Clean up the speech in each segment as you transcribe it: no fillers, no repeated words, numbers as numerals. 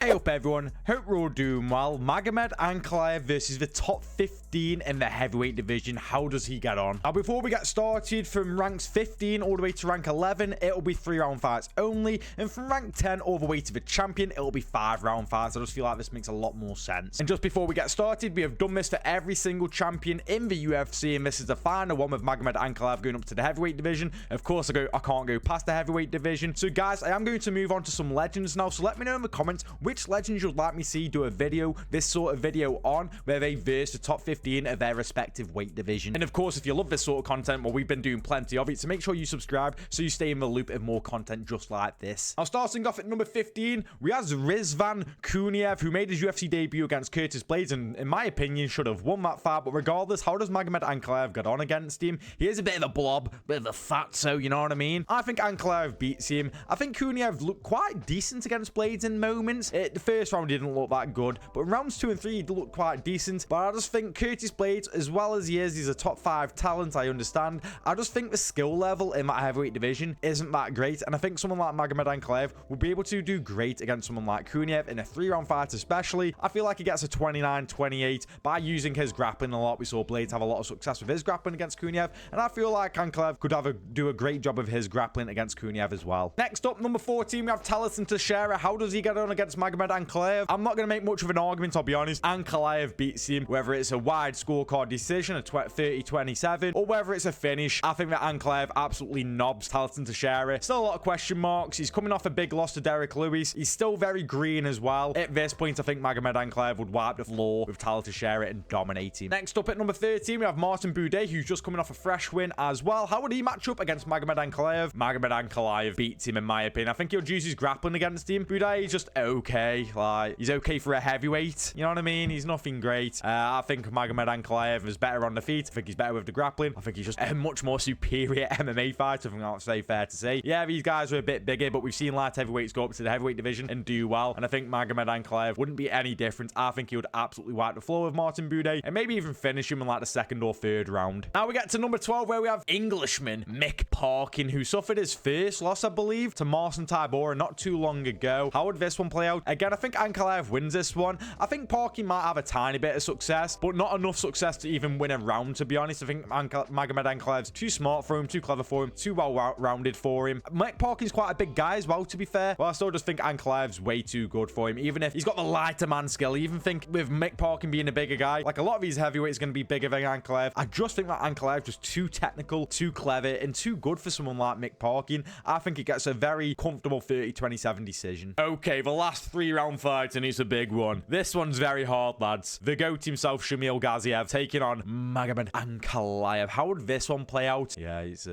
Hey up everyone, hope we're all doing well. Magomed Ankalaev versus the top 15 in the heavyweight division. How does he get on? Now before we get started, from ranks 15 all the way to rank 11, it'll be 3-round fights only. And from rank 10 all the way to the champion, it'll be 5-round fights. I just feel like this makes a lot more sense. And just before we get started, we have done this for every single champion in the UFC. And this is the final one with Magomed Ankalaev going up to the heavyweight division. Of course, I can't go past the heavyweight division. So guys, I am going to move on to some legends now. So let me know in the comments which legends you'd like me to see do a video, this sort of video on, where they verse the top 15 of their respective weight division. And of course, if you love this sort of content, well, we've been doing plenty of it, so make sure you subscribe so you stay in the loop of more content just like this. Now, starting off at number 15, we have Rizvan Kuniev, who made his UFC debut against Curtis Blaydes, and in my opinion, should have won that fight. But regardless, how does Magomed Ankalaev get on against him? He is a bit of a blob, bit of a fatso, you know what I mean? I think Ankalaev beats him. I think Kuniev looked quite decent against Blaydes in moments. The first round didn't look that good, but in rounds 2 and 3 he did look quite decent. But I just think Curtis Blaydes, as well as he is, he's a top 5 talent, I understand. I just think the skill level in that heavyweight division isn't that great, and I think someone like Magomed Ankalaev will be able to do great against someone like Kuniev in a 3-round fight especially. I feel like he gets a 29-28 by using his grappling a lot. We saw Blaydes have a lot of success with his grappling against Kuniev, and I feel like Ankalaev could do a great job of his grappling against Kuniev as well. Next up, number 14, we have Tallison Texeira. How does he get on against Magomed Ankalaev? I'm not going to make much of an argument, I'll be honest. Ankalaev beats him, whether it's a wide scorecard decision, a 30-27, or whether it's a finish. I think that Ankalaev absolutely knobs Tallison Texeira. Still a lot of question marks. He's coming off a big loss to Derrick Lewis. He's still very green as well. At this point, I think Magomed Ankalaev would wipe the floor with Tallison Texeira and dominate him. Next up at number 13, we have Marcin Buday, who's just coming off a fresh win as well. How would he match up against Magomed Ankalaev? Magomed Ankalaev beats him, in my opinion. I think he'll use his grappling against him. Buday is just okay. Like, he's okay for a heavyweight. You know what I mean? He's nothing great. I think Magomed Ankalaev is better on the feet. I think he's better with the grappling. I think he's just a much more superior MMA fighter. I think that's fair to say. Yeah, these guys are a bit bigger, but we've seen light heavyweights go up to the heavyweight division and do well. And I think Magomed Ankalaev wouldn't be any different. I think he would absolutely wipe the floor with Marcin Buday and maybe even finish him in like the 2nd or 3rd round. Now we get to number 12, where we have Englishman Mick Parkin, who suffered his first loss, I believe, to Marcin Tybura not too long ago. How would this one play out? Again, I think Ankalaev wins this one. I think Parkin might have a tiny bit of success, but not enough success to even win a round, to be honest. I think Magomed Ankalaev's too smart for him, too clever for him, too well-rounded for him. Mick Parkin's quite a big guy as well, to be fair. But I still just think Ankalaev's way too good for him, even if he's got the lighter man skill. I even think with Mick Parkin being a bigger guy, like a lot of these heavyweights are going to be bigger than Ankalaev. I just think that Ankalaev's just too technical, too clever, and too good for someone like Mick Parkin. I think he gets a very comfortable 30-27 decision. Okay, the last 3-round fight, and it's a big one. This one's very hard, lads. The GOAT himself, Shamil Gaziev, taking on Magomed Ankalaev. How would this one play out? Yeah, it's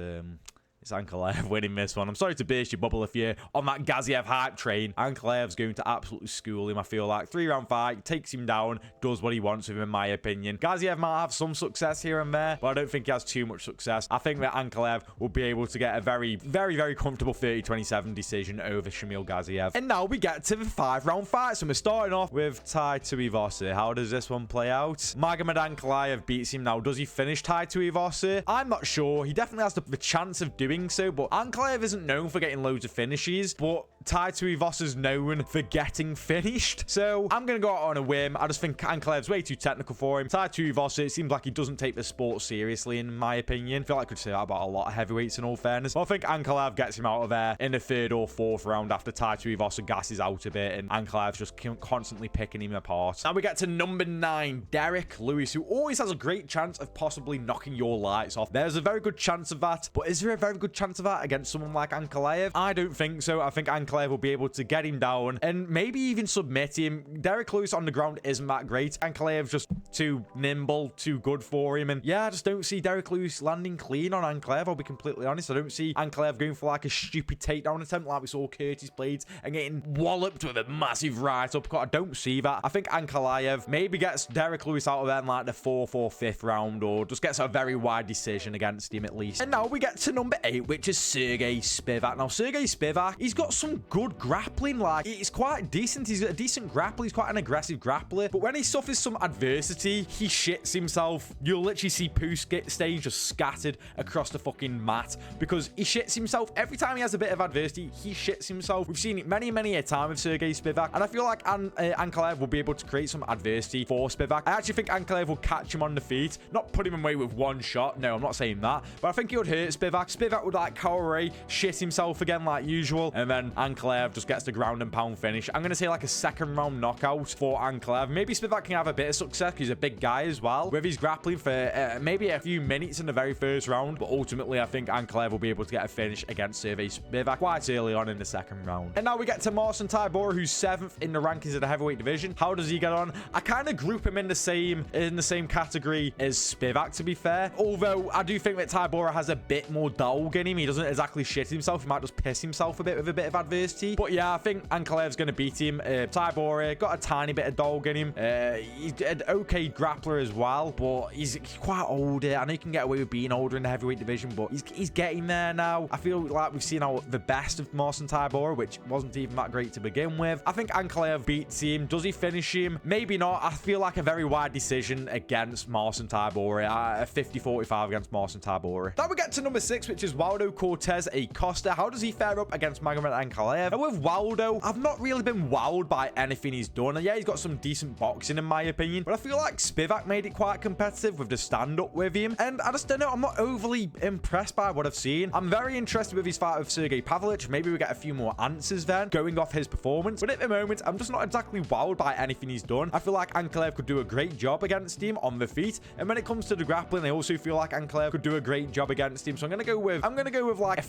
Ankalaev winning this one. I'm sorry to burst your bubble if you're on that Gaziev hype train. Ankalaev's going to absolutely school him, I feel like. 3-round fight, takes him down, does what he wants with him, in my opinion. Gaziev might have some success here and there, but I don't think he has too much success. I think that Ankalaev will be able to get a very, very comfortable 30-27 decision over Shamil Gaziev. And now we get to the 5-round fight. So we're starting off with Tai Tuivasa. How does this one play out? Magomed Ankalaev beats him now. Does he finish Tai Tuivasa? I'm not sure. He definitely has the chance of doing so, but Ankalaev isn't known for getting loads of finishes, but Tai Tuivasa's known for getting finished. So I'm going to go out on a whim. I just think Ankalaev's way too technical for him. Tai Tuivasa, it seems like he doesn't take the sport seriously, in my opinion. I feel like I could say that about a lot of heavyweights, in all fairness. But I think Ankalaev gets him out of there in the 3rd or 4th round after Tai Tuivasa gasses out a bit, and Ankalaev's just constantly picking him apart. Now we get to number 9, Derrick Lewis, who always has a great chance of possibly knocking your lights off. There's a very good chance of that, but is there a very good chance of that against someone like Ankalaev? I don't think so. I think Ankalaev will be able to get him down and maybe even submit him. Derrick Lewis on the ground isn't that great. Ankalaev's just too nimble, too good for him. And yeah, I just don't see Derrick Lewis landing clean on Ankalaev. I'll be completely honest. I don't see Ankalaev going for like a stupid takedown attempt like we saw Curtis Blaydes and getting walloped with a massive right uppercut. I don't see that. I think Ankalaev maybe gets Derrick Lewis out of there in like the 4th or 5th round, or just gets a very wide decision against him at least. And now we get to number 8, which is Sergei Spivak. Now, Sergei Spivak, he's got some good grappling. Like, it's quite decent. He's got a decent grappler. He's quite an aggressive grappler. But when he suffers some adversity, he shits himself. You'll literally see poo stains just scattered across the fucking mat because he shits himself. Every time he has a bit of adversity, he shits himself. We've seen it many a time with Sergei Spivak, and I feel like Ankalaev will be able to create some adversity for Spivak. I actually think Ankalaev will catch him on the feet, not put him away with one shot. No, I'm not saying that, but I think it would hurt Spivak. Spivak would like cower away, shit himself again like usual, and then Ankalaev just gets the ground and pound finish. I'm going to say like a second round knockout for Ankalaev. Maybe Spivak can have a bit of success because he's a big guy as well with his grappling for maybe a few minutes in the very first round, but ultimately I think Ankalaev will be able to get a finish against Sergei Spivak quite early on in the second round. And now we get to Marcin Tybura, who's 7th in the rankings of the heavyweight division. How does he get on? I kind of group him in the same category as Spivak, to be fair, although I do think that Tybura has a bit more dog in him. He doesn't exactly shit himself. He might just piss himself a bit with a bit of adversity, but yeah, I think Ankalaev's going to beat him. Tybura got a tiny bit of dog in him. He's an okay grappler as well, but he's quite older. I know you can get away with being older in the heavyweight division, but he's getting there now. I feel like we've seen the best of Marcin Tybura, which wasn't even that great to begin with. I think Ankalaev beats him. Does he finish him? Maybe not. I feel like a very wide decision against Marcin Tybura. A 50-45 against Marcin Tybura. Then we get to number 6, which is Waldo Cortes Acosta. How does he fare up against Magomed Ankalaev? And with Waldo, I've not really been wowed by anything he's done. Yeah, he's got some decent boxing in my opinion, but I feel like Spivak made it quite competitive with the stand-up with him, and I just don't know. I'm not overly impressed by what I've seen. I'm very interested with his fight with Sergei Pavlovich. Maybe we get a few more answers then going off his performance, but at the moment I'm just not exactly wowed by anything he's done. I feel like Ankalaev could do a great job against him on the feet, and when it comes to the grappling, I also feel like Ankalaev could do a great job against him. So I'm gonna go with like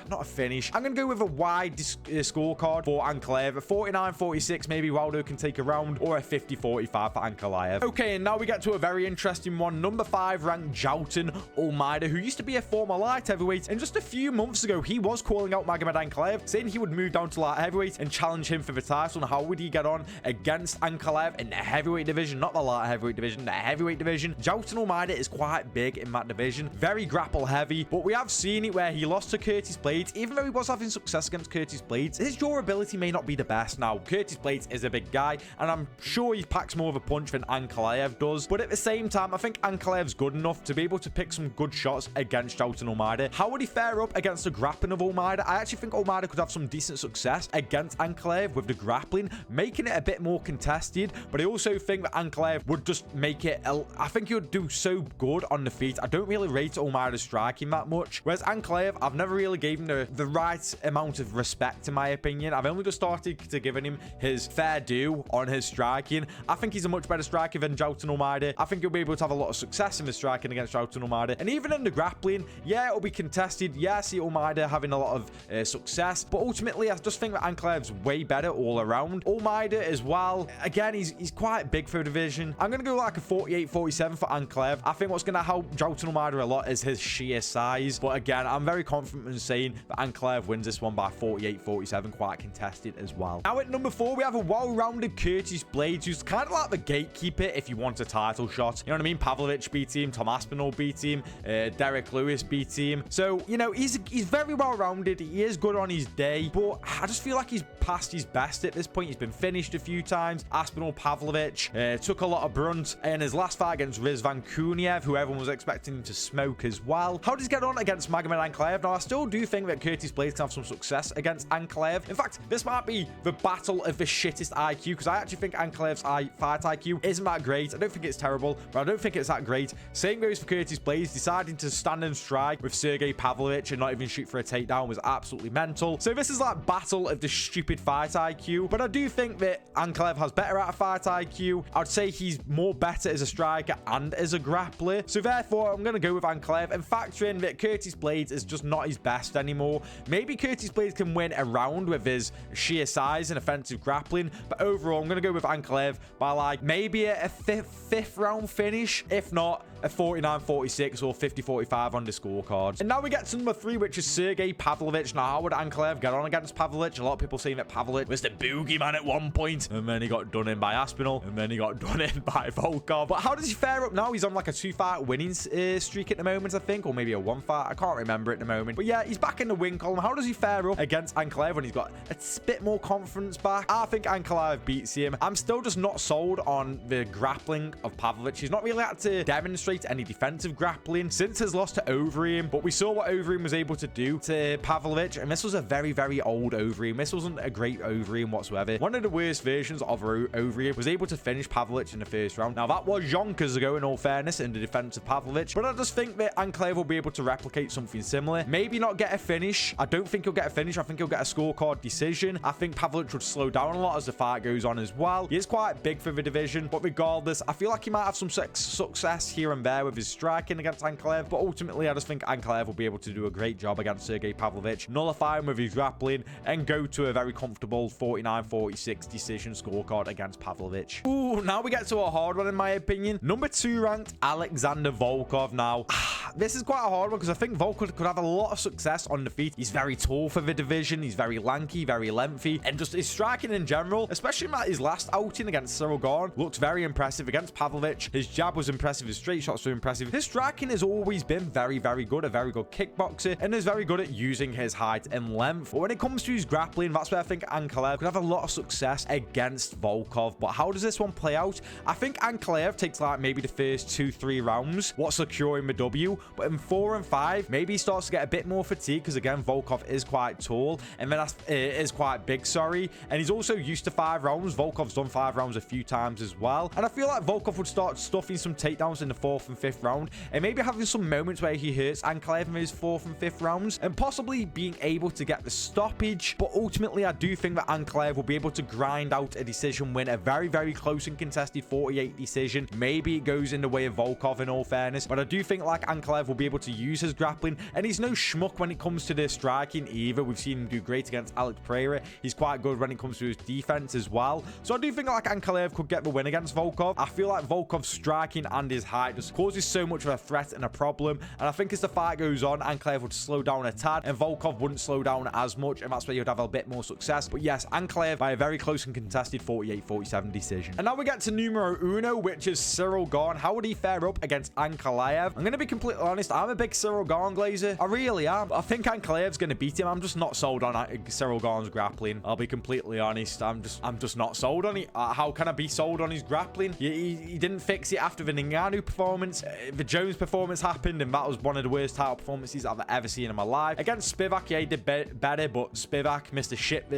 not a finish. I'm gonna go with a wide scorecard for Ankalaev. A 49-46, maybe Waldo can take a round, or a 50-45 for Ankalaev. Okay, and now we get to a very interesting one. Number 5 ranked Jailton Almeida, who used to be a former light heavyweight, and just a few months ago he was calling out Magomed Ankalaev, saying he would move down to light heavyweight and challenge him for the title. And how would he get on against Ankalaev in the heavyweight division? Not the light heavyweight division, the heavyweight division. Jailton Almeida is quite big in that division, very grapple heavy, but we have seen it where he lost to Curtis Blaydes. Even though he was having success against Curtis Blaydes, his durability may not be the best. Now, Curtis Blaydes is a big guy, and I'm sure he packs more of a punch than Ankalaev does, but at the same time, I think Ankalaev's good enough to be able to pick some good shots against Jailton Almeida. How would he fare up against the grappling of Almeida? I actually think Almeida could have some decent success against Ankalaev with the grappling, making it a bit more contested, but I also think that Ankalaev would just make it, I think he would do so good on the feet. I don't really rate Almeida's striking that much, whereas Ankalaev, I've never really gave him the right amount of respect in my opinion. I've only just started to giving him his fair due on his striking. I think he's a much better striker than Jailton Almeida. I think he'll be able to have a lot of success in the striking against Jailton Almeida, and even in the grappling, yeah, it'll be contested. Yeah, I see Almeida having a lot of success, but ultimately I just think that Ankalaev's way better all around. Almeida as well, again, he's quite big for a division. I'm gonna go like a 48-47 for Ankalaev. I think what's gonna help Jailton Almeida a lot is his sheer size, but again, I'm very confident in saying that Ankalaev wins this one by 48-47, quite contested as well. Now at number 4, we have a well-rounded Curtis Blaydes, who's kind of like the gatekeeper if you want a title shot. You know what I mean? Pavlovich beat him, Aspinall beat him, Derrick Lewis beat him. So, you know, he's very well-rounded. He is good on his day, but I just feel like he's past his best at this point. He's been finished a few times. Aspinall, Pavlovich took a lot of brunt in his last fight against Rizvan Kuniev, who everyone was expecting him to smoke as well. How does he get on against Magomed Ankalaev? Now, I still do think that Curtis Blaydes can have some success against Ankalaev. In fact, this might be the battle of the shittest IQ, because I actually think Ankalaev's fight IQ isn't that great. I don't think it's terrible, but I don't think it's that great. Same goes for Curtis Blaydes. Deciding to stand and strike with Sergei Pavlovich and not even shoot for a takedown was absolutely mental. So this is like battle of the stupid fight IQ, but I do think that Ankalaev has better at a fight IQ. I'd say he's more better as a striker and as a grappler. So therefore, I'm going to go with Ankalaev and factor in that Curtis Blaydes is just not his best anymore. Maybe Curtis Blaydes can win a round with his sheer size and offensive grappling, but overall, I'm going to go with Ankalaev by like maybe a fifth round finish, if not a 49-46 or 50-45 on the scorecards. And now we get to number 3, which is Sergei Pavlovich. Now, how would Ankalaev get on against Pavlovich? A lot of people saying that Pavlovich was the boogeyman at one point, and then he got done in by Aspinall, and then he got done in by Volkov. But how does he fare up now? He's on like a 2-fight winning streak at the moment, I think, or maybe a 1-fight. I can't remember at the moment. But yeah, he's back in the win column. How does he fare up against against Ankalaev when he's got a bit more confidence back. I think Ankalaev beats him. I'm still just not sold on the grappling of Pavlovich. He's not really had to demonstrate any defensive grappling since his loss to Overeem, but we saw what Overeem was able to do to Pavlovich, and this was a very, very old Overeem. This wasn't a great Overeem whatsoever. One of the worst versions of Overeem was able to finish Pavlovich in the first round. Now, that was yonkers ago, in all fairness, in the defense of Pavlovich, but I just think that Ankalaev will be able to replicate something similar. Maybe not get a finish. I don't think he'll get a finish. I think he'll get a scorecard decision. I think Pavlovich would slow down a lot as the fight goes on as well. He is quite big for the division, but regardless, I feel like he might have some success here and there with his striking against Ankalaev, but ultimately, I just think Ankalaev will be able to do a great job against Sergei Pavlovich, nullify him with his grappling, and go to a very comfortable 49-46 decision scorecard against Pavlovich. Ooh, now we get to a hard one, in my opinion. Number 2 ranked Alexander Volkov. Now, this is quite a hard one because I think Volkov could have a lot of success on the feet. He's very tall for the division. He's very lanky, very lengthy, and just his striking in general, especially at his last outing against Ciryl Gane, looks very impressive against Pavlovich. His jab was impressive. His straight shots were impressive. His striking has always been very, very good, a very good kickboxer, and is very good at using his height and length. But when it comes to his grappling, that's where I think Ankalaev could have a lot of success against Volkov. But how does this one play out? I think Ankalaev takes like maybe the first 2-3 rounds, what's securing the W, but in 4 and 5, maybe he starts to get a bit more fatigue because again, Volkov is quite tall, and then is quite big, sorry, and he's also used to 5 rounds. Volkov's done 5 rounds a few times as well, and I feel like Volkov would start stuffing some takedowns in the 4th and 5th round, and maybe having some moments where he hurts Ankalaev in his 4th and 5th rounds, and possibly being able to get the stoppage. But ultimately, I do think that Ankalaev will be able to grind out a decision win, a very, very close and contested 48 decision. Maybe it goes in the way of Volkov, in all fairness, but I do think like Ankalaev will be able to use his grappling, and he's no schmuck when it comes to the striking either. We've seen him do great against Alex Pereira. He's quite good when it comes to his defense as well. So I do think like Ankalaev could get the win against Volkov. I feel like Volkov's striking and his height just causes so much of a threat and a problem, and I think as the fight goes on, Ankalaev would slow down a tad, and Volkov wouldn't slow down as much, and that's where you'd have a bit more success. But yes, Ankalaev by a very close and contested 48-47 decision. And now we get to numero uno, which is Ciryl Gane. How would he fare up against Ankalaev? I'm going to be completely honest, I'm a big Ciryl Gane glazer. I really am. I think Ankalaev's going to beat him. I'm just not sold on Ciryl Gane's grappling. I'll be completely honest. I'm just not sold on it. How can I be sold on his grappling? He didn't fix it after the Ngannou performance. The Jones performance happened, and that was one of the worst title performances I've ever seen in my life. Against Spivak, yeah, he did better, but Spivak missed a shit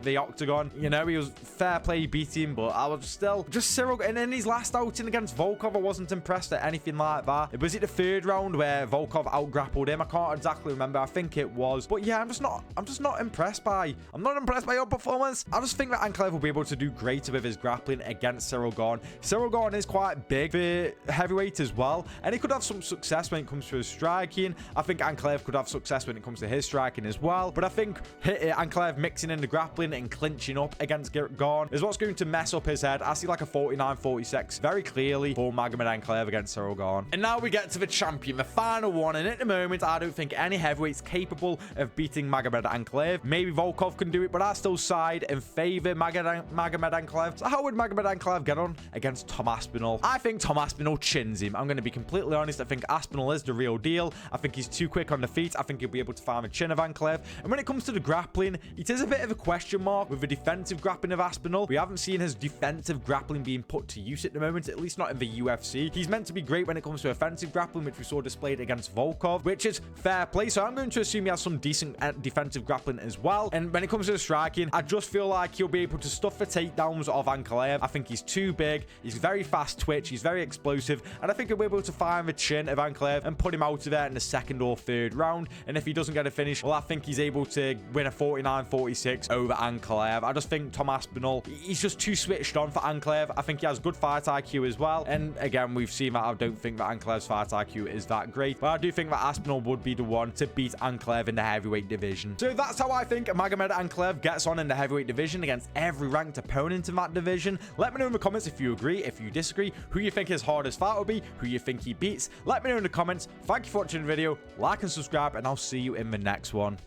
the octagon. You know, he was fair play, he beat him, but I was still just Ciryl. And in his last outing against Volkov, I wasn't impressed at anything like that. Was it the 3rd round where Volkov out-grappled him? I can't exactly remember. I think it was. But yeah, I'm just not impressed by your performance. I just think that Ankalaev will be able to do greater with his grappling against Ciryl Gane. Ciryl Gane is quite big for heavyweight as well, and he could have some success when it comes to his striking. I think Ankalaev could have success when it comes to his striking as well, but I think Ankalaev mixing in the grappling and clinching up against Gane is what's going to mess up his head. I see like a 49-46 very clearly for Magomed Ankalaev against Ciryl Gane. And now we get to the champion, the final one, and at the moment, I don't think any heavyweight's capable of beating Magomed Ankalaev. Maybe Volkov can do it, but I still side in favor Magomed Ankalaev. So how would Magomed Ankalaev get on against Tom Aspinall? I think Tom Aspinall chins him. I'm going to be completely honest. I think Aspinall is the real deal. I think he's too quick on the feet. I think he'll be able to farm a chin of Ankalaev. And when it comes to the grappling, it is a bit of a question mark with the defensive grappling of Aspinall. We haven't seen his defensive grappling being put to use at the moment, at least not in the UFC. He's meant to be great when it comes to offensive grappling, which we saw displayed against Volkov, which is fair play. So I'm going to assume he has some decent defensive grappling as well. And when it comes to the striking, I just feel like he'll be able to stuff the takedowns of Ankalaev. I think he's too big. He's very fast twitch. He's very explosive. And I think he'll be able to find the chin of Ankalaev and put him out of there in the 2nd or 3rd round. And if he doesn't get a finish, well, I think he's able to win a 49-46 over Ankalaev. I just think Tom Aspinall, he's just too switched on for Ankalaev. I think he has good fight IQ as well. And again, we've seen that I don't think that Ankalaev's fight IQ is that great. But I do think that Aspinall would be the one to beat Ankalaev in the heavyweight division. So that's how I think Magomed Ankalaev gets on in the heavyweight division against every ranked opponent in that division. Let me know in the comments if you agree, if you disagree, who you think his hardest fight will be, who you think he beats. Let me know in the comments. Thank you for watching the video. Like and subscribe, and I'll see you in the next one.